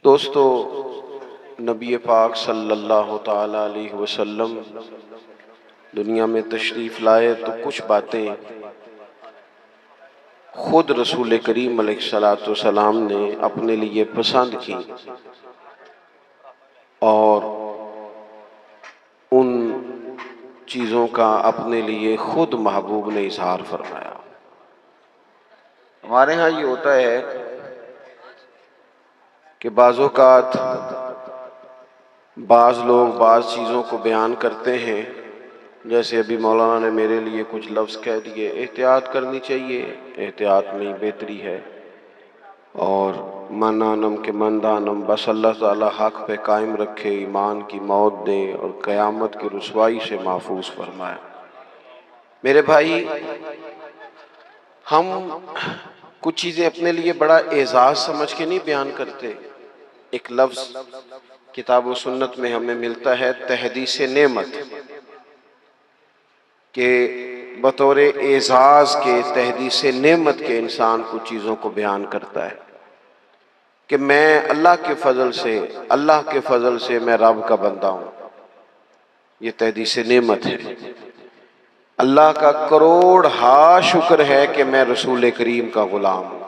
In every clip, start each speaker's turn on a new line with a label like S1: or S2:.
S1: دوستو، نبی پاک صلی اللہ تعالی علیہ وسلم دنیا میں تشریف لائے تو کچھ باتیں خود رسول کریم علیہ السلام نے اپنے لیے پسند کی اور ان چیزوں کا اپنے لیے خود محبوب نے اظہار فرمایا۔ ہمارے ہاں یہ ہوتا ہے کہ بعض اوقات بعض لوگ بعض چیزوں کو بیان کرتے ہیں، جیسے ابھی مولانا نے میرے لیے کچھ لفظ کہہ دیے۔ احتیاط کرنی چاہیے، احتیاط میں ہی بہتری ہے، اور من آنم کے من دانم، بس اللہ تعالی حق پہ قائم رکھے، ایمان کی موت دے اور قیامت کی رسوائی سے محفوظ فرمائے۔ میرے بھائی، ہم کچھ چیزیں اپنے لیے بڑا اعزاز سمجھ کے نہیں بیان کرتے۔ ایک لفظ کتاب و سنت میں ہمیں ملتا ہے تحدیث نعمت، کہ بطور اعزاز کے تحدیث نعمت کے انسان کچھ چیزوں کو بیان کرتا ہے کہ میں اللہ کے فضل سے میں رب کا بندہ ہوں۔ یہ تحدیث نعمت ہے۔ اللہ کا کروڑ ہا شکر ہے کہ میں رسول کریم کا غلام ہوں۔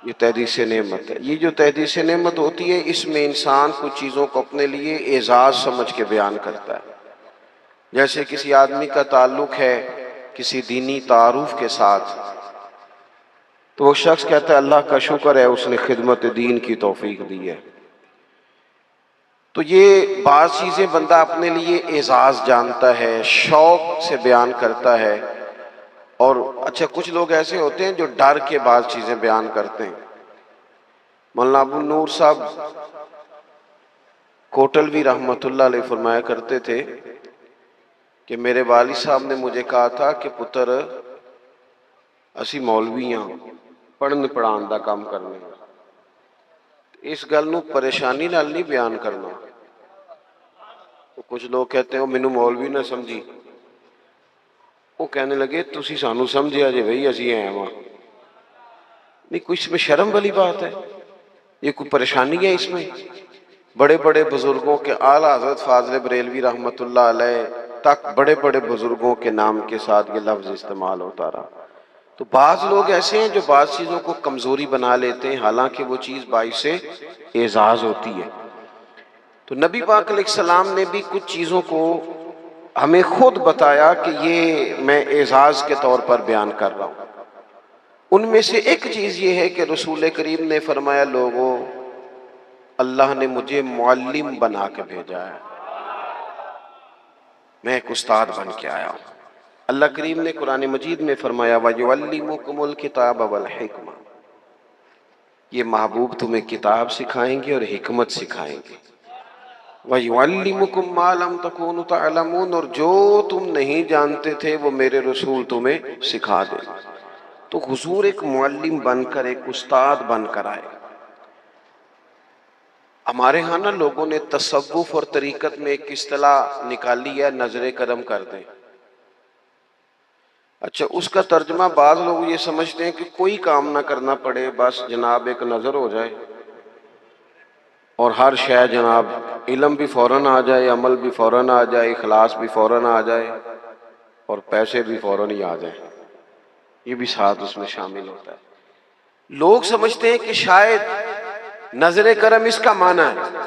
S1: یہ تحدیث نعمت ہے۔ یہ جو تحدیث نعمت ہوتی ہے، اس میں انسان کچھ چیزوں کو اپنے لیے اعزاز سمجھ کے بیان کرتا ہے۔ جیسے کسی آدمی کا تعلق ہے کسی دینی تعارف کے ساتھ، تو وہ شخص کہتا ہے اللہ کا شکر ہے اس نے خدمت دین کی توفیق دی ہے۔ تو یہ بعض چیزیں بندہ اپنے لیے اعزاز جانتا ہے، شوق سے بیان کرتا ہے۔ اور اچھا، کچھ لوگ ایسے ہوتے ہیں جو ڈر کے بعض چیزیں بیان کرتے ہیں۔ مولانا ابو نور صاحب کوٹلوی رحمۃ اللہ علیہ فرمایا کرتے تھے کہ میرے والد صاحب نے مجھے کہا تھا کہ پتر اسی مولوی ہاں، پڑھن پڑھان دا کام کرنے، اس گل نو پریشانی نال نہیں بیان کرنا۔ کچھ لوگ کہتے ہیں مینوں مولوی نہ سمجھی۔ وہ کہنے لگے تسی سانو سمجھیا جے بھئی اسی ہیں وہاں، نہیں کوئی اس میں شرم والی بات ہے؟ یہ کوئی پریشانی ہے اس میں؟ بڑے بڑے بزرگوں کے، اعلیٰ حضرت فاضل بریلوی رحمۃ اللہ علیہ تک بڑے بڑے بزرگوں کے نام کے ساتھ یہ لفظ استعمال ہوتا رہا۔ تو بعض لوگ ایسے ہیں جو بعض چیزوں کو کمزوری بنا لیتے ہیں، حالانکہ وہ چیز باعث اعزاز ہوتی ہے۔ تو نبی پاک علیہ السلام نے بھی کچھ چیزوں کو ہمیں خود بتایا کہ یہ میں اعزاز کے طور پر بیان کر رہا ہوں۔ ان میں سے ایک چیز یہ ہے کہ رسول کریم نے فرمایا لوگوں، اللہ نے مجھے معلم بنا کے بھیجا ہے، میں ایک استاد بن کے آیا ہوں۔ اللہ کریم نے قرآن مجید میں فرمایا وَيُعَلِّمُكُمُ الْكِتَابَ وَالْحِكْمَةَ، یہ محبوب تمہیں کتاب سکھائیں گے اور حکمت سکھائیں گے۔ وَيُعَلِّمُكُم مَّا لَمْ تَكُونُوا تَعْلَمُونَ، اور جو تم نہیں جانتے تھے وہ میرے رسول تمہیں سکھا دیں۔ تو حضور ایک معلم بن کر، ایک استاد بن کر آئے۔ ہمارے ہاں نا لوگوں نے تصوف اور طریقت میں ایک اصطلاح نکالی ہے، نظر کرم کر دیں۔ اچھا، اس کا ترجمہ بعض لوگ یہ سمجھتے ہیں کہ کوئی کام نہ کرنا پڑے، بس جناب ایک نظر ہو جائے اور ہر شے جناب، علم بھی فوراً آ جائے، عمل بھی فوراً آ جائے، اخلاص بھی فوراً آ جائے اور پیسے بھی فوراً ہی آ جائیں۔ یہ بھی ساتھ اس میں شامل ہوتا ہے۔ لوگ سمجھتے ہیں کہ شاید نظر کرم اس کا معنی ہے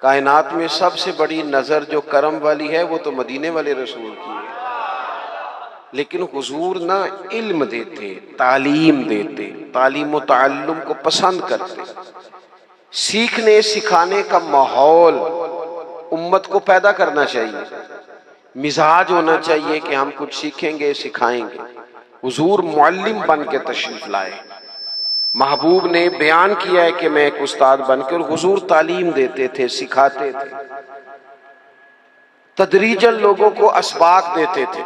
S1: کائنات میں سب سے بڑی نظر جو کرم والی ہے وہ تو مدینے والے رسول کی ہے۔ لیکن حضور نہ علم دیتے، تعلیم دیتے، تعلیم و تعلم کو پسند کرتے، سیکھنے سکھانے کا ماحول امت کو پیدا کرنا چاہیے، مزاج ہونا چاہیے کہ ہم کچھ سیکھیں گے سکھائیں گے۔ حضور معلم بن کے تشریف لائے، محبوب نے بیان کیا ہے کہ میں ایک استاد بن کے، اور حضور تعلیم دیتے تھے، سکھاتے تھے، تدریجاً لوگوں کو اسباق دیتے تھے،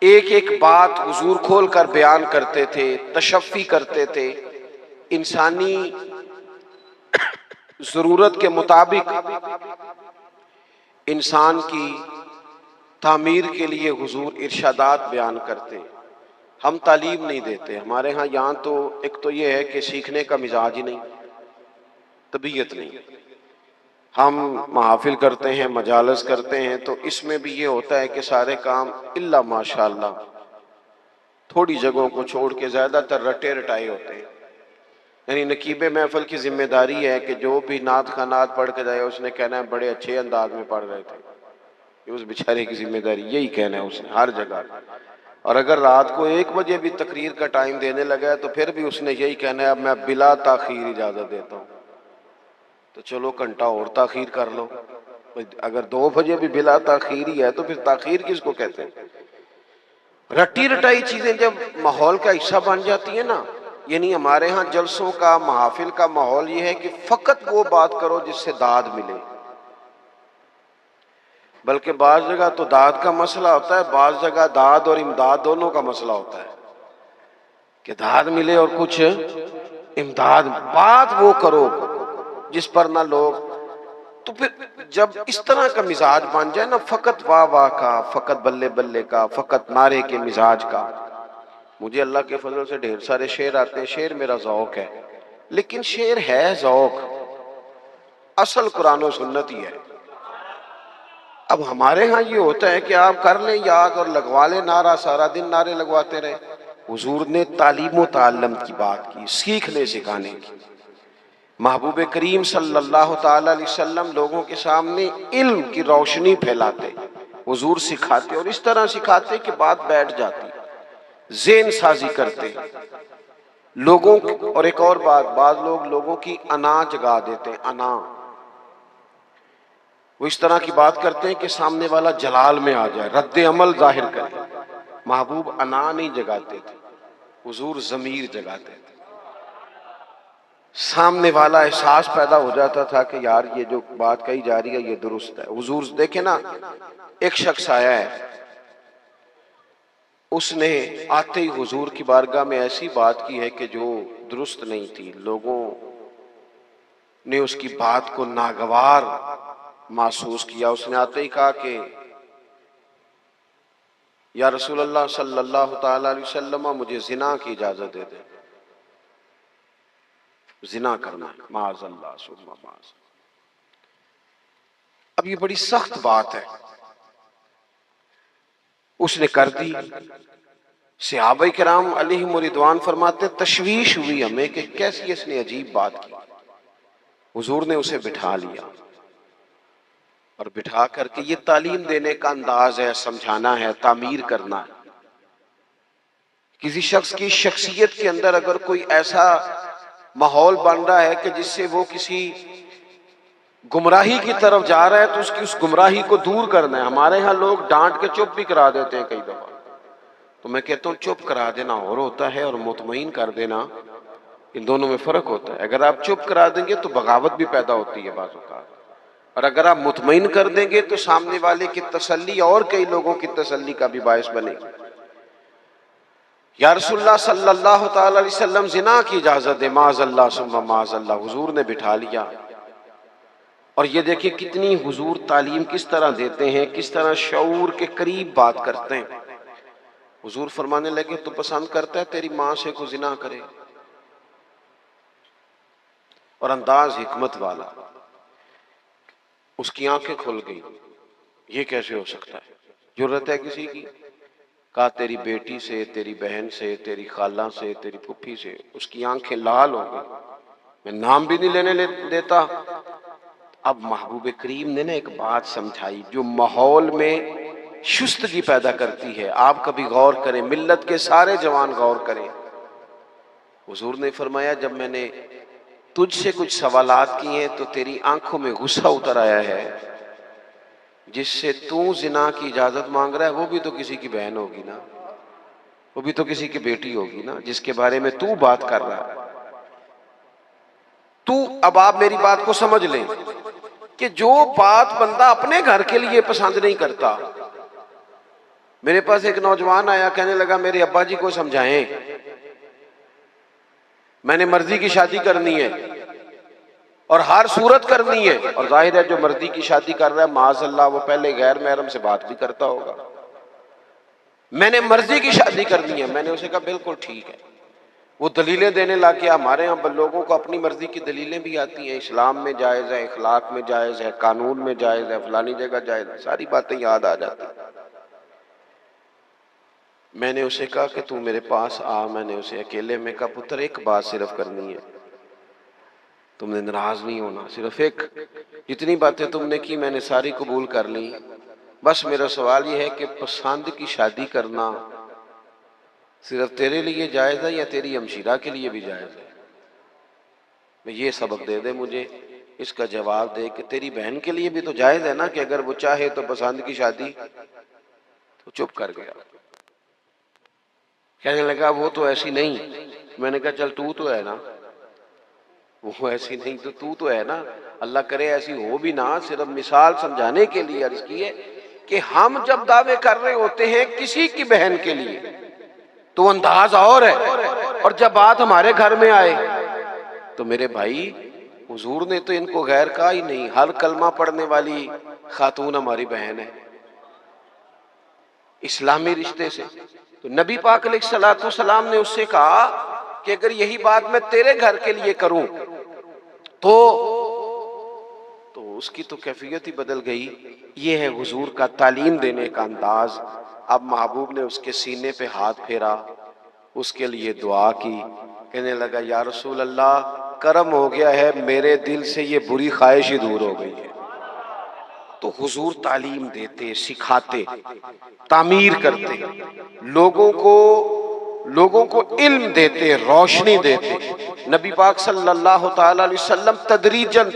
S1: ایک ایک بات حضور کھول کر بیان کرتے تھے، تشفی کرتے تھے، انسانی ضرورت کے مطابق انسان کی تعمیر کے لیے حضور ارشادات بیان کرتے۔ ہم تعلیم نہیں دیتے، ہمارے ہاں یہاں تو ایک تو یہ ہے کہ سیکھنے کا مزاج ہی نہیں، طبیعت نہیں۔ ہم محافل کرتے ہیں، مجالس کرتے ہیں، تو اس میں بھی یہ ہوتا ہے کہ سارے کام الا ماشاءاللہ تھوڑی جگہوں کو چھوڑ کے زیادہ تر رٹے رٹائے ہوتے ہیں۔ یعنی نقیب محفل کی ذمہ داری ہے کہ جو بھی نعت خانات پڑھ کے جائے اس نے کہنا ہے بڑے اچھے انداز میں پڑھ رہے تھے۔ یہ اس بیچارے کی ذمہ داری یہی کہنا ہے اس نے ہر جگہ۔ اور اگر رات کو 1 بجے بھی تقریر کا ٹائم دینے لگا ہے تو پھر بھی اس نے یہی کہنا ہے اب میں بلا تاخیر اجازت دیتا ہوں۔ تو چلو گھنٹہ اور تاخیر کر لو، اگر 2 بجے بھی بلا تاخیر ہی ہے تو پھر تاخیر کس کو کہتے ہیں؟ رٹی رٹائی چیزیں جب ماحول کا حصہ بن جاتی ہیں نا، یعنی ہمارے ہاں جلسوں کا، محافل کا ماحول یہ ہے کہ فقط وہ بات کرو جس سے داد ملے، بلکہ بعض جگہ تو داد کا مسئلہ ہوتا ہے، بعض جگہ داد اور امداد دونوں کا مسئلہ ہوتا ہے کہ داد ملے اور کچھ امداد، بات وہ کرو جس پر نہ لوگ۔ تو پھر جب اس طرح کا مزاج بن جائے نا، فقط واہ واہ کا، فقط بلے بلے کا، فقط نعرے کے مزاج کا۔ مجھے اللہ کے فضل سے ڈھیر سارے شعر آتے ہیں، شعر میرا ذوق ہے، لیکن شعر ہے ذوق، اصل قرآن و سنت ہی ہے۔ اب ہمارے ہاں یہ ہوتا ہے کہ آپ کر لیں یاد اور لگوا لیں نعرہ، سارا دن نعرے لگواتے رہے۔ حضور نے تعلیم و تعلم کی بات کی، سیکھنے سکھانے کی۔ محبوب کریم صلی اللہ تعالی علیہ وسلم لوگوں کے سامنے علم کی روشنی پھیلاتے، حضور سکھاتے، اور اس طرح سکھاتے کہ بات بیٹھ جاتی، ذہن سازی کرتے لوگوں۔ اور ایک اور بات، بعض لوگ لوگوں کی انا جگا دیتے ہیں، انا، وہ اس طرح کی بات کرتے ہیں کہ سامنے والا جلال میں آ جائے، رد عمل ظاہر کرے۔ محبوب انا نہیں جگاتے تھے، حضور ضمیر جگاتے تھے۔ سامنے والا احساس پیدا ہو جاتا تھا کہ یار یہ جو بات کہی جا رہی ہے یہ درست ہے۔ حضور دیکھیں نا، ایک شخص آیا ہے، اس نے آتے ہی حضور کی بارگاہ میں ایسی بات کی ہے کہ جو درست نہیں تھی، لوگوں نے اس کی بات کو ناگوار محسوس کیا۔ اس نے آتے ہی کہا کہ یا رسول اللہ صلی اللہ تعالی علیہ وسلم، مجھے زنا کی اجازت دے دیں، زنا کرنا ہے، معاذ اللہ ثم معاذ۔ اب یہ بڑی سخت بات ہے، اس نے کر دی۔ صحابہ کرام علیہم رضوان فرماتے تشویش ہوئی ہمیں کہ کیسی اس نے عجیب بات کی۔ حضور نے اسے بٹھا لیا، اور بٹھا کر کے یہ تعلیم دینے کا انداز ہے، سمجھانا ہے، تعمیر کرنا ہے۔ کسی شخص کی شخصیت کے اندر اگر کوئی ایسا ماحول بن رہا ہے کہ جس سے وہ کسی گمراہی کی طرف جا رہا ہے تو اس گمراہی کو دور کرنا ہے۔ ہمارے ہاں لوگ ڈانٹ کے چپ بھی کرا دیتے ہیں کئی دفعہ، تو میں کہتا ہوں چپ کرا دینا اور ہوتا ہے، اور مطمئن کر دینا ان دونوں میں فرق ہوتا ہے۔ اگر آپ چپ کرا دیں گے تو بغاوت بھی پیدا ہوتی ہے بعض اوقات، اور اگر آپ مطمئن کر دیں گے تو سامنے والے کی تسلی اور کئی لوگوں کی تسلی کا بھی باعث بنے گی۔ یا رسول اللہ صلی اللہ تعالی علیہ وسلم زنا کی اجازت دے، معاذ اللہ ثم معاذ اللہ۔ حضور نے بٹھا لیا، اور یہ دیکھیں کتنی حضور تعلیم کس طرح دیتے ہیں، کس طرح شعور کے قریب بات کرتے ہیں۔ حضور فرمانے لگے تو پسند کرتا ہے تیری ماں سے کو زنا کرے، اور انداز حکمت والا۔ اس کی آنکھیں کھل گئی، یہ کیسے ہو سکتا ہے؟ ضرورت ہے کسی کی؟ کہا تیری بیٹی سے، تیری بہن سے، تیری خالہ سے، تیری پھپھی سے۔ اس کی آنکھیں لال ہو گئی، میں نام بھی نہیں لینے دیتا۔ اب محبوب کریم نے ایک بات سمجھائی جو ماحول میں شستگی پیدا کرتی ہے۔ آپ کبھی غور کریں، ملت کے سارے جوان غور کریں۔ حضور نے فرمایا جب میں نے تجھ سے کچھ سوالات کیے ہیں تو تیری آنکھوں میں غصہ اتر آیا ہے، جس سے تو زنا کی اجازت مانگ رہا ہے وہ بھی تو کسی کی بہن ہوگی نا، وہ بھی تو کسی کی بیٹی ہوگی نا، جس کے بارے میں تو بات کر رہا ہے۔ تو اب آپ میری بات کو سمجھ لیں کہ جو بات بندہ اپنے گھر کے لیے پسند نہیں کرتا۔ میرے پاس ایک نوجوان آیا، کہنے لگا میرے ابا جی کو سمجھائیں، میں نے مرضی کی شادی کرنی ہے اور ہر صورت کرنی ہے۔ اور ظاہر ہے جو مرضی کی شادی کر رہا ہے معاذ اللہ وہ پہلے غیر محرم سے بات بھی کرتا ہوگا۔ میں نے مرضی کی شادی کرنی ہے۔ میں نے اسے کہا بالکل ٹھیک ہے۔ وہ دلیلیں دینے لگ گیا. ہمارے ہاں لوگوں کو اپنی مرضی کی دلیلیں بھی آتی ہیں، اسلام میں جائز ہے، اخلاق میں جائز ہے، قانون میں جائز ہے، فلانی جگہ جائز ہے، ساری باتیں یاد آ جاتی. میں نے اسے کہا کہ تو میرے پاس آ. میں نے اسے اکیلے میں کہا پتر ایک بات صرف کرنی ہے، تم نے ناراض نہیں ہونا، صرف ایک. جتنی باتیں تم نے کی میں نے ساری قبول کر لی، بس میرا سوال یہ ہے کہ پسند کی شادی کرنا صرف تیرے لیے جائز ہے یا تیری ہمشیرہ کے لیے بھی جائز ہے؟ میں یہ سبق دے دے مجھے، اس کا جواب دے کہ تیری بہن کے لیے بھی تو جائز ہے نا کہ اگر وہ چاہے تو پسند کی شادی. تو چپ کر گیا. کہنے لگا وہ تو ایسی نہیں. میں نے کہا چل تو ہے نا. وہ ایسی نہیں تو ہے نا. اللہ کرے ایسی ہو بھی نہ، صرف مثال سمجھانے کے لیے عرض کی ہے کہ ہم جب دعوے کر رہے ہوتے ہیں کسی کی بہن کے لیے تو انداز اور ہے، اور جب بات ہمارے گھر میں آئے تو میرے بھائی حضور نے تو ان کو غیر کہا ہی نہیں. ہر کلمہ پڑھنے والی خاتون ہماری بہن ہے اسلامی رشتے سے. تو نبی پاک علیہ الصلوۃ والسلام نے اس سے کہا کہ اگر یہی بات میں تیرے گھر کے لیے کروں تو اس کی تو کیفیت ہی بدل گئی. یہ ہے حضور کا تعلیم دینے کا انداز. اب محبوب نے اس کے سینے پہ ہاتھ پھیرا، اس کے لیے دعا کی. کہنے لگا یا رسول اللہ کرم ہو گیا ہے، میرے دل سے یہ بری خواہش ہی دور ہو گئی ہے. تو حضور تعلیم دیتے، سکھاتے، تعمیر کرتے، لوگوں کو علم دیتے، روشنی دیتے. نبی پاک صلی اللہ تعالی علیہ وسلم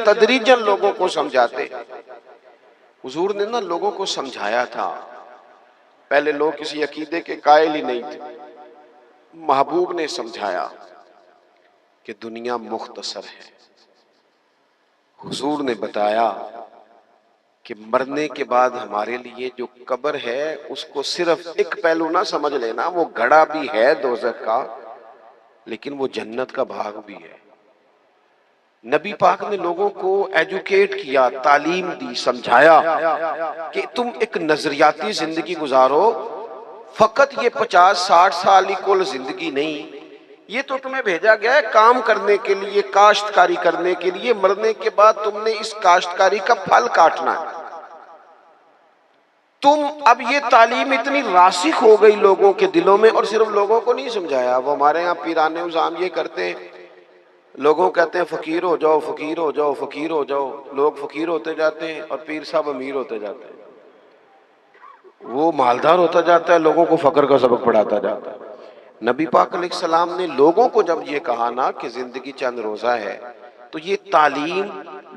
S1: تدریجاً لوگوں کو سمجھاتے. حضور نے نا لوگوں کو سمجھایا تھا. پہلے لوگ کسی عقیدے کے قائل ہی نہیں تھے. محبوب نے سمجھایا کہ دنیا مختصر ہے. حضور نے بتایا کہ مرنے کے بعد ہمارے لیے جو قبر ہے اس کو صرف ایک پہلو نہ سمجھ لینا، وہ گڑھا بھی ہے دوزخ کا لیکن وہ جنت کا بھاگ بھی ہے. نبی پاک نے لوگوں کو ایجوکیٹ کیا، تعلیم دی، سمجھایا کہ تم ایک نظریاتی زندگی گزارو. فقط یہ 50-60 سال ہی کل زندگی نہیں، یہ تو تمہیں بھیجا گیا ہے کام کرنے کے لیے، کاشتکاری کرنے کے لیے. مرنے کے بعد تم نے اس کاشتکاری کا پھل کاٹنا ہے. اب یہ تعلیم اتنی راسخ ہو گئی لوگوں کے دلوں میں، اور صرف لوگوں کو نہیں سمجھایا. وہ ہمارے ہاں پیرانے عظام یہ کرتے ہیں، لوگوں کہتے ہیں فقیر ہو جاؤ، فقیر ہو جاؤ، فقیر ہو جاؤ. لوگ فقیر ہوتے جاتے ہیں اور پیر صاحب امیر ہوتے جاتے ہیں. وہ مالدار ہوتا جاتا ہے، لوگوں کو فقر کا سبق پڑھاتا جاتا ہے. نبی پاک علیہ السلام نے لوگوں کو جب یہ کہا نا کہ زندگی چند روزہ ہے، تو یہ تعلیم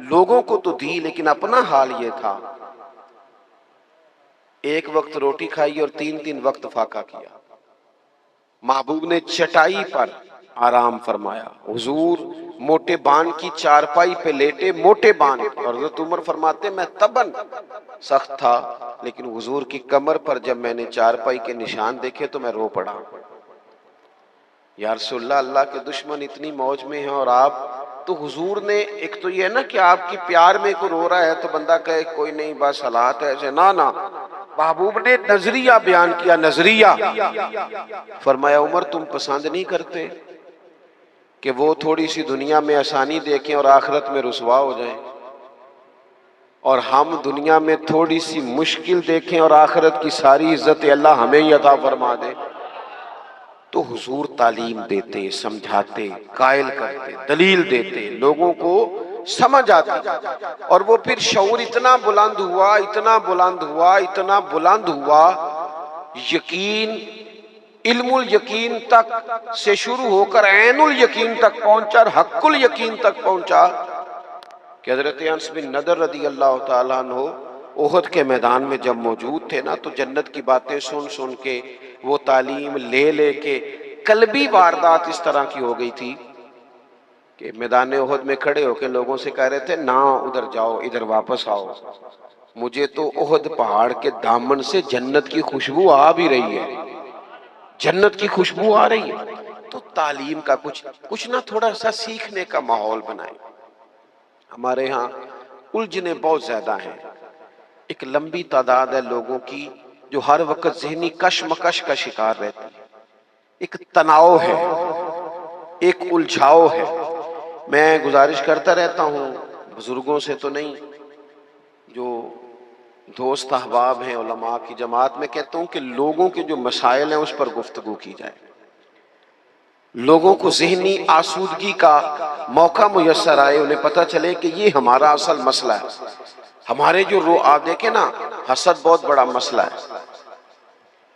S1: لوگوں کو تو دی، لیکن اپنا حال یہ تھا ایک وقت روٹی کھائی اور 3 وقت فاقہ کیا. محبوب نے چٹائی پر آرام فرمایا. حضور موٹے بان کی چارپائی پہ لیٹے، موٹے بان. اور حضرت عمر فرماتے میں تباً سخت تھا، لیکن حضور کی کمر پر جب میں نے چارپائی کے نشان دیکھے تو میں رو پڑا. یا رسول اللہ، اللہ کے دشمن اتنی موج میں ہیں اور آپ تو. حضور نے ایک تو یہ ہے نا کہ آپ کی پیار میں کوئی رو رہا ہے تو بندہ کہے کوئی نہیں بس حالات ہے ایسے، نہ. محبوب نے نظریہ بیان کیا، نظریہ. فرمایا عمر تم پسند نہیں کرتے کہ وہ تھوڑی سی دنیا میں آسانی دیکھیں اور آخرت میں رسوا ہو جائیں، اور ہم دنیا میں تھوڑی سی مشکل دیکھیں اور آخرت کی ساری عزت اللہ ہمیں ہی عطا فرما دے. تو حضور تعلیم دیتے، سمجھاتے، قائل کرتے، دلیل دیتے، لوگوں کو سمجھ آتی. اور وہ پھر شعور اتنا بلند ہوا، اتنا بلند ہوا، اتنا بلند ہوا، یقین علم الیقین تک سے شروع ہو کر عین الیقین تک پہنچا اور حق الیقین تک پہنچا کہ حضرت انس بن نضر رضی اللہ تعالیٰ عنہ احد کے میدان میں جب موجود تھے نا تو جنت کی باتیں سن کے، وہ تعلیم لے کے قلبی واردات اس طرح کی ہو گئی تھی کہ میدان احد میں کھڑے ہو کے لوگوں سے کہہ رہے تھے نہ ادھر جاؤ، ادھر واپس آؤ. مجھے تو احد پہاڑ کے دامن سے جنت کی خوشبو آ بھی رہی ہے، جنت کی خوشبو آ رہی ہے. تو تعلیم کا کچھ نہ تھوڑا سا سیکھنے کا ماحول بنائیں. ہمارے ہاں الجھنیں بہت زیادہ ہیں. ایک لمبی تعداد ہے لوگوں کی جو ہر وقت ذہنی کشمکش کا شکار رہتی ہے. ایک تناؤ ہے، ایک الجھاؤ ہے۔ میں گزارش کرتا رہتا ہوں بزرگوں سے تو نہیں، جو دوست احباب ہیں علماء کی جماعت میں، کہتا ہوں کہ لوگوں کے جو مسائل ہیں اس پر گفتگو کی جائے، لوگوں کو ذہنی آسودگی کا موقع میسر آئے، انہیں پتہ چلے کہ یہ ہمارا اصل مسئلہ ہے۔ ہمارے جو آپ دیکھیں نا، حسد بہت بڑا مسئلہ ہے،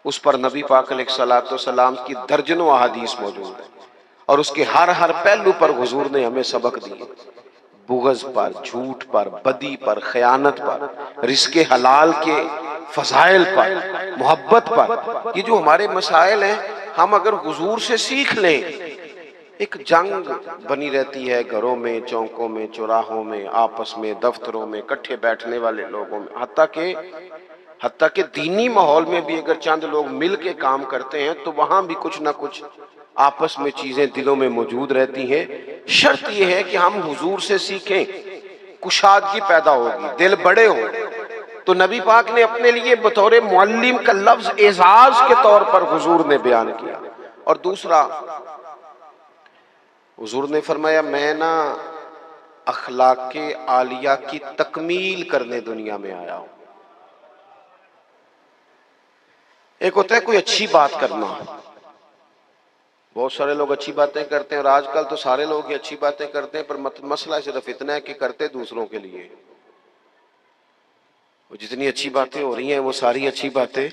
S1: اس پر نبی پاک علیہ الصلوۃ والسلام کی درجنوں احادیث موجود ہیں، اور اس کے ہر پہلو پر حضور نے ہمیں سبق دیے، بغض پر، جھوٹ پر، بدی پر، خیانت پر، رزق حلال کے فضائل پر، محبت پر۔ یہ جو ہمارے مسائل ہیں، ہم اگر حضور سے سیکھ لیں، ایک جنگ بنی رہتی ہے گھروں میں، چوکوں میں، چوراہوں میں، آپس میں، دفتروں میں، اکٹھے بیٹھنے والے لوگوں میں، حتیٰ کہ دینی ماحول میں بھی اگر چند لوگ مل کے کام کرتے ہیں تو وہاں بھی کچھ نہ کچھ آپس میں چیزیں دلوں میں موجود رہتی ہیں۔ شرط یہ ہے کہ ہم حضور سے سیکھیں، کشادگی پیدا ہوگی، دل بڑے ہوں۔ تو نبی پاک نے اپنے لیے بطور معلم کا لفظ اعزاز کے طور پر حضور نے بیان کیا۔ اور دوسرا، حضور نے فرمایا میں نا اخلاق عالیہ کی تکمیل کرنے دنیا میں آیا ہوں۔ ایک ہوتا ہے کوئی اچھی بات کرنا، بہت سارے لوگ اچھی باتیں کرتے ہیں، اور آج کل تو سارے لوگ ہی اچھی باتیں کرتے ہیں، پر مسئلہ صرف اتنا ہے کہ کرتے دوسروں کے لیے۔ جتنی اچھی باتیں ہو رہی ہیں وہ ساری اچھی باتیں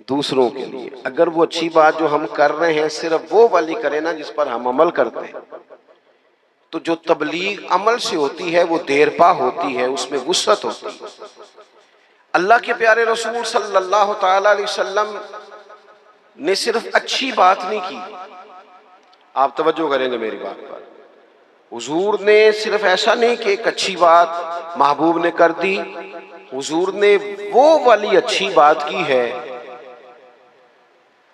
S1: دوسروں کے لیے۔ اگر وہ اچھی بات جو ہم کر رہے ہیں صرف وہ والی کریں نا جس پر ہم عمل کرتے ہیں، تو جو تبلیغ عمل سے ہوتی ہے وہ دیر پا ہوتی ہے، اس میں وسعت ہوتی ہے۔ اللہ کے پیارے رسول صلی اللہ تعالی علیہ وسلم نے صرف اچھی بات نہیں کی، آپ توجہ کریں گے میری بات پر، حضور نے صرف ایسا نہیں کہ ایک اچھی بات محبوب نے کر دی، حضور نے وہ والی اچھی بات کی ہے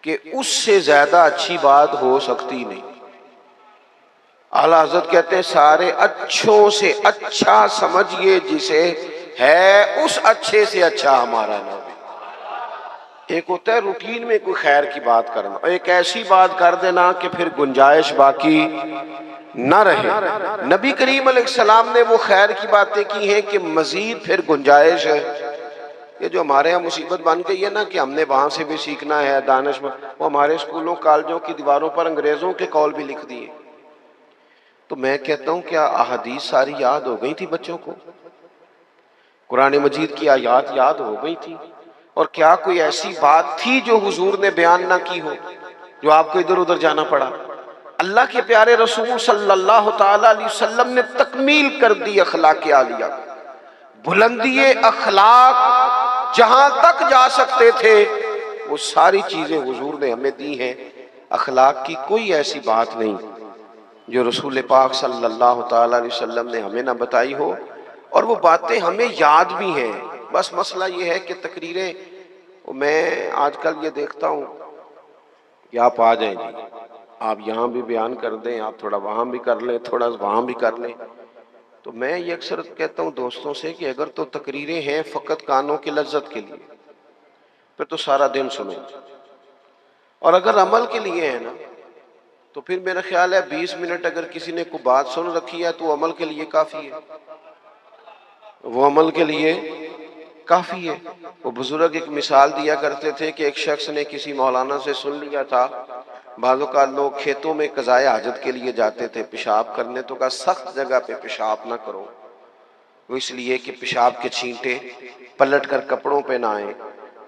S1: کہ اس سے زیادہ اچھی بات ہو سکتی نہیں۔ اعلیٰ حضرت کہتے ہیں سارے اچھوں سے اچھا سمجھئے جسے ہے اس اچھے سے اچھا ہمارا نبی۔ ایک ہوتا ہے روٹین میں کوئی خیر کی بات کرنا، اور ایک ایسی بات کر دینا کہ پھر گنجائش باقی نہ رہے۔ نبی کریم علیہ السلام نے وہ خیر کی باتیں کی ہیں کہ مزید پھر گنجائش ہے۔ یہ جو ہمارے یہاں مصیبت بن گئی ہے نا کہ ہم نے وہاں سے بھی سیکھنا ہے، دانش وہ ہمارے اسکولوں کالجوں کی دیواروں پر انگریزوں کے قول بھی لکھ دیے۔ تو میں کہتا ہوں کیا احادیث ساری یاد ہو گئی تھی بچوں کو؟ قرآن مجید کی آیات یاد ہو گئی تھی؟ اور کیا کوئی ایسی بات تھی جو حضور نے بیان نہ کی ہو، جو آپ کو ادھر ادھر جانا پڑا؟ اللہ کے پیارے رسول صلی اللہ تعالی علیہ وسلم نے تکمیل کر دی اخلاق عالیہ، بلندی اخلاق جہاں تک جا سکتے تھے وہ ساری چیزیں حضور نے ہمیں دی ہیں۔ اخلاق کی کوئی ایسی بات نہیں جو رسول پاک صلی اللہ تعالی علیہ وسلم نے ہمیں نہ بتائی ہو، اور وہ باتیں ہمیں یاد بھی ہیں۔ بس مسئلہ یہ ہے کہ تقریریں، میں آج کل یہ دیکھتا ہوں کہ آپ آ جائیں جی، آپ یہاں بھی بیان کر دیں، آپ تھوڑا وہاں بھی کر لیں، تھوڑا وہاں بھی کر لیں۔ تو میں یہ اکثر کہتا ہوں دوستوں سے کہ اگر تو تقریریں ہیں فقط کانوں کی لذت کے لیے، پھر تو سارا دن سنیں، اور اگر عمل کے لیے ہے نا تو پھر میرا خیال ہے 20 منٹ اگر کسی نے کوئی بات سن رکھی ہے تو عمل کے لیے کافی ہے، وہ عمل کے لیے کافی ہے۔ وہ بزرگ ایک مثال دیا کرتے تھے کہ ایک شخص نے کسی مولانا سے سن لیا تھا، بعض اوقات لوگ کھیتوں میں قضائے حاجت کے لیے جاتے تھے پیشاب کرنے، تو کہا سخت جگہ پہ پیشاب نہ کرو، وہ اس لیے کہ پیشاب کے چھینٹے پلٹ کر کپڑوں پہ نہ آئیں۔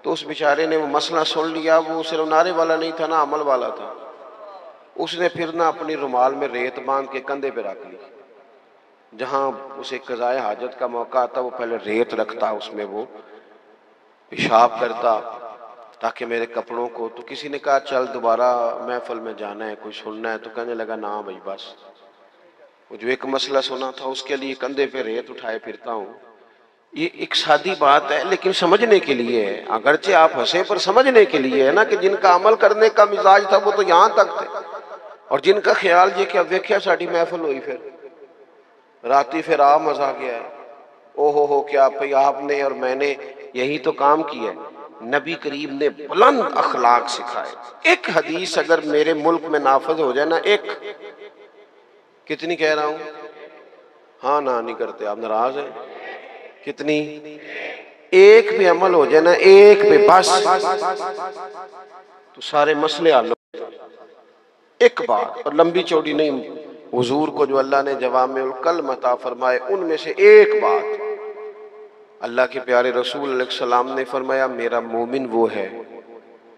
S1: تو اس بیچارے نے وہ مسئلہ سن لیا، وہ صرف نعرے والا نہیں تھا نا، عمل والا تھا۔ اس نے پھر نہ اپنی رومال میں ریت باندھ کے کندھے پہ رکھ لی، جہاں اسے قضائے حاجت کا موقع آتا وہ پہلے ریت رکھتا، اس میں وہ پیشاب کرتا تاکہ میرے کپڑوں کو۔ تو کسی نے کہا چل دوبارہ محفل میں جانا ہے، کوئی سننا ہے، تو کہنے لگا نا بھائی بس، وہ جو ایک مسئلہ سنا تھا اس کے لیے کندھے پہ ریت اٹھائے پھرتا ہوں۔ یہ ایک سادی بات ہے لیکن سمجھنے کے لیے ہے، اگرچہ آپ ہنسیں پر سمجھنے کے لیے ہے نا، کہ جن کا عمل کرنے کا مزاج تھا وہ تو یہاں تک تھے، اور جن کا خیال یہ کہ اب ویکھیا ساڈی محفل ہوئی، پھر راتی پھر مزہ گیا ہے، او ہو کیا بھئی آپ نے اور میں نے یہی تو کام کیا ہے۔ نبی کریم نے بلند اخلاق سکھائے. ایک حدیث اگر میرے ملک میں نافذ ہو جائے نا، ایک، کتنی کہہ رہا ہوں؟ ہاں نہ نہیں کرتے آپ، ناراض ہیں؟ کتنی؟ ایک پہ عمل ہو جائے نا، ایک پہ بس، تو سارے مسئلے حل ہو. ایک بات، اور لمبی چوڑی نہیں، حضور کو جو اللہ نے جوامع الکلم عطا فرمائے ان میں سے ایک بات، اللہ کے پیارے رسول علیہ السلام نے فرمایا میرا مومن وہ ہے.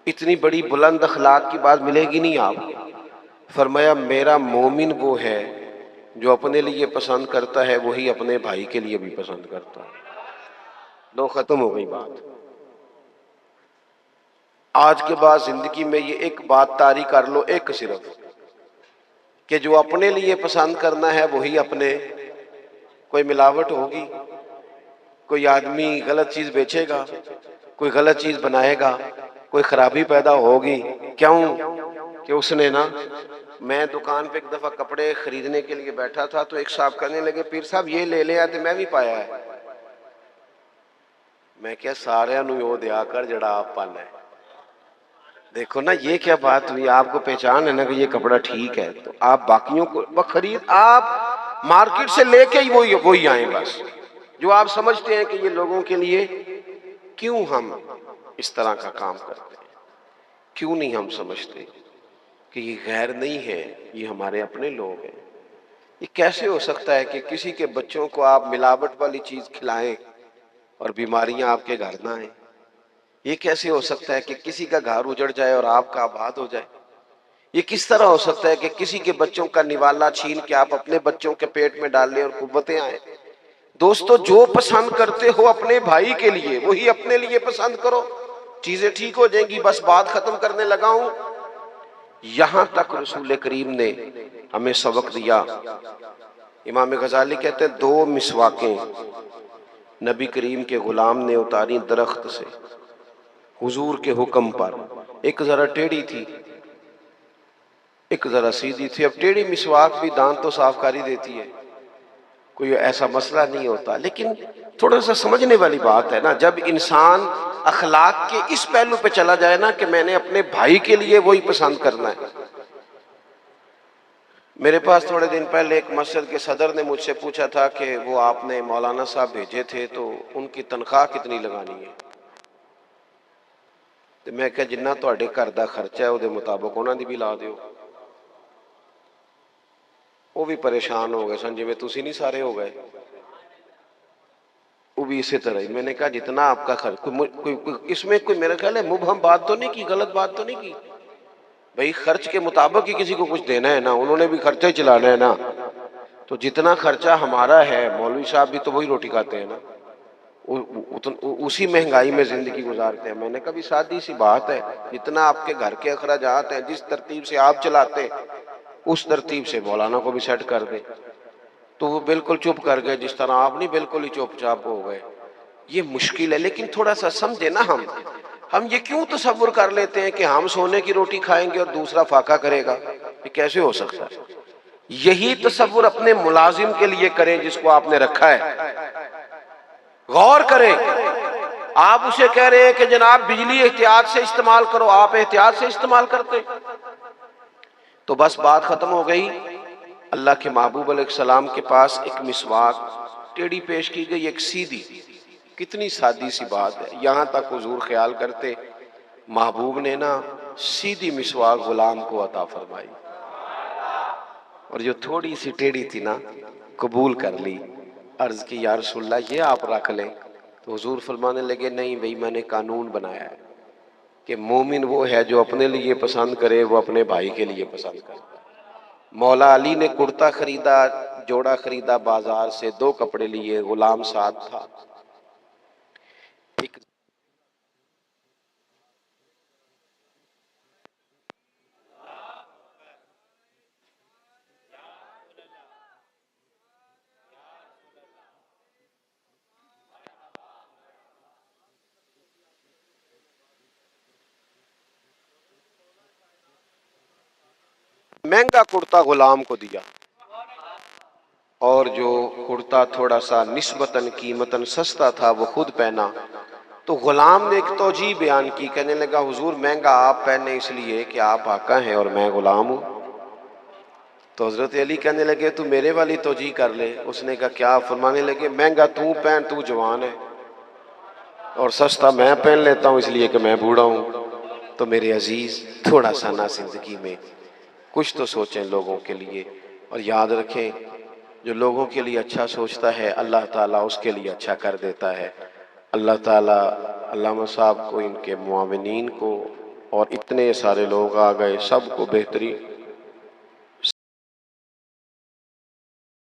S1: اتنی بڑی بلند اخلاق کی بات ملے گی نہیں آپ کو. فرمایا میرا مومن وہ ہے جو اپنے لیے پسند کرتا ہے وہی اپنے بھائی کے لیے بھی پسند کرتا ہے. لو ختم ہو گئی بات. آج کے بعد زندگی میں یہ ایک بات طاری کر لو، ایک صرف، کہ جو اپنے لیے پسند کرنا ہے وہی اپنے. کوئی ملاوٹ ہوگی، کوئی آدمی غلط چیز بیچے گا، کوئی غلط چیز بنائے گا، کوئی خرابی پیدا ہوگی. کیوں؟ کہ اس نے نا، میں دکان پہ ایک دفعہ کپڑے خریدنے کے لیے بیٹھا تھا تو ایک صاحب کہنے لگے پیر صاحب یہ لے لے آتے، میں بھی پایا ہے. میں کیا سارے نو یو دیا کر جڑا آپ پانا ہے. دیکھو نا یہ کیا بات ہوئی، آپ کو پہچان ہے نا کہ یہ کپڑا ٹھیک ہے تو آپ باقیوں کو خرید، آپ مارکیٹ سے لے کے ہی وہی آئیں بس جو آپ سمجھتے ہیں کہ یہ لوگوں کے لیے. کیوں ہم اس طرح کا کام کرتے ہیں؟ کیوں نہیں ہم سمجھتے کہ یہ غیر نہیں ہے، یہ ہمارے اپنے لوگ ہیں؟ یہ کیسے ہو سکتا ہے کہ کسی کے بچوں کو آپ ملاوٹ والی چیز کھلائیں اور بیماریاں آپ کے گھر نہ آئیں؟ یہ کیسے ہو سکتا ہے کہ کسی کا گھر اجڑ جائے اور آپ کا آباد ہو جائے؟ یہ کس طرح ہو سکتا ہے کہ کسی کے بچوں کا نوالا چھین کے آپ اپنے بچوں کے پیٹ میں ڈال لیں اور قوتیں آئیں؟ دوستو جو پسند کرتے ہو اپنے بھائی کے لیے وہی اپنے لیے پسند کرو، چیزیں ٹھیک ہو جائیں گی. بس بات ختم کرنے لگا ہوں. یہاں تک رسول کریم نے ہمیں سبق دیا. امام غزالی کہتے ہیں 2 مسواکیں نبی کریم کے غلام نے اتاری درخت سے حضور کے حکم پر. ایک ذرا ٹیڑھی تھی، ایک ذرا سیدھی تھی. اب ٹیڑھی مسواک بھی دانت تو صاف کاری دیتی ہے، کوئی ایسا مسئلہ نہیں ہوتا، لیکن تھوڑا سا سمجھنے والی بات ہے نا. جب انسان اخلاق کے اس پہلو پہ چلا جائے نا کہ میں نے اپنے بھائی کے لیے وہی پسند کرنا ہے. میرے پاس تھوڑے دن پہلے ایک مسجد کے صدر نے مجھ سے پوچھا تھا کہ وہ آپ نے مولانا صاحب بھیجے تھے تو ان کی تنخواہ کتنی لگانی ہے؟ تو میں کہا جنہ تہاڈے گھر دا خرچہ ہے وہ دے مطابق انہاں دی بھی لا دیو. وہ بھی پریشان ہو گئے سن جی میں تسی نہیں سارے ہو گئے. وہ بھی اسی طرح ہی. میں نے کہا جتنا آپ کا خرچ، اس میں کوئی میرا خیال ہے مبہم بات تو نہیں کی، غلط بات تو نہیں کی. بھئی خرچ کے مطابق ہی کسی کو کچھ دینا ہے نا، انہوں نے بھی خرچہ ہی چلانا ہے نا. تو جتنا خرچہ ہمارا ہے، مولوی صاحب بھی تو وہی روٹی کھاتے ہیں نا، اسی مہنگائی میں زندگی گزارتے ہیں. میں نے کہا بھی سادی سی بات ہے، جتنا آپ کے گھر کے اخراجات ہیں جس ترتیب سے آپ چلاتے اس ترتیب سے مولانا کو بھی سیٹ کر دیں. تو وہ بالکل چپ کر گئے، جس طرح آپ نہیں بالکل ہی چپ چاپ ہو گئے. یہ مشکل ہے، لیکن تھوڑا سا سمجھے نا. ہم یہ کیوں تصور کر لیتے ہیں کہ ہم سونے کی روٹی کھائیں گے اور دوسرا فاقہ کرے گا؟ یہ کیسے ہو سکتا ہے؟ یہی تصور اپنے ملازم کے لیے کریں جس کو آپ نے رکھا ہے. غور کریں. آپ اسے کہہ رہے ہیں کہ جناب بجلی احتیاط سے استعمال کرو، آپ احتیاط سے استعمال کرتے تو بس بات ختم ہو گئی. اللہ کے محبوب علیہ السلام کے پاس ایک مسواک ٹیڑھی پیش کی گئی، ایک سیدھی. کتنی سادی سی بات ہے. یہاں تک حضور خیال کرتے محبوب نے نا سیدھی مسواک غلام کو عطا فرمائی، اور جو تھوڑی سی ٹیڑھی تھی نا قبول کر لی. عرض کی یا رسول اللہ یہ آپ رکھ لیں. تو حضور فرمانے لگے نہیں بھئی میں نے قانون بنایا ہے کہ مومن وہ ہے جو اپنے لیے پسند کرے وہ اپنے بھائی کے لیے پسند کرے. مولا علی نے کرتا خریدا، جوڑا خریدا بازار سے، 2 کپڑے لیے، غلام ساتھ تھا. ایک مہنگا کرتا غلام کو دیا، اور جو کرتا تھوڑا سا نسبتاً قیمتاً سستا تھا وہ خود پہنا. تو غلام نے ایک توجیہ بیان کی، کہنے لگا حضور مہنگا آپ پہنے اس لیے کہ آپ آقا ہیں اور میں غلام ہوں۔ تو حضرت علی کہنے لگے تو میرے والی توجیہ کر لے۔ اس نے کہا کیا؟ فرمانے لگے مہنگا تو پہن، تو جوان ہے، اور سستا میں پہن لیتا ہوں اس لیے کہ میں بوڑھا ہوں۔ تو میرے عزیز تھوڑا سا نا زندگی میں کچھ تو سوچیں لوگوں کے لیے، اور یاد رکھیں جو لوگوں کے لیے اچھا سوچتا ہے اللہ تعالیٰ اس کے لیے اچھا کر دیتا ہے۔ اللہ تعالیٰ علامہ صاحب کو، ان کے معاونین کو، اور اتنے سارے لوگ آ گئے، سب کو بہترین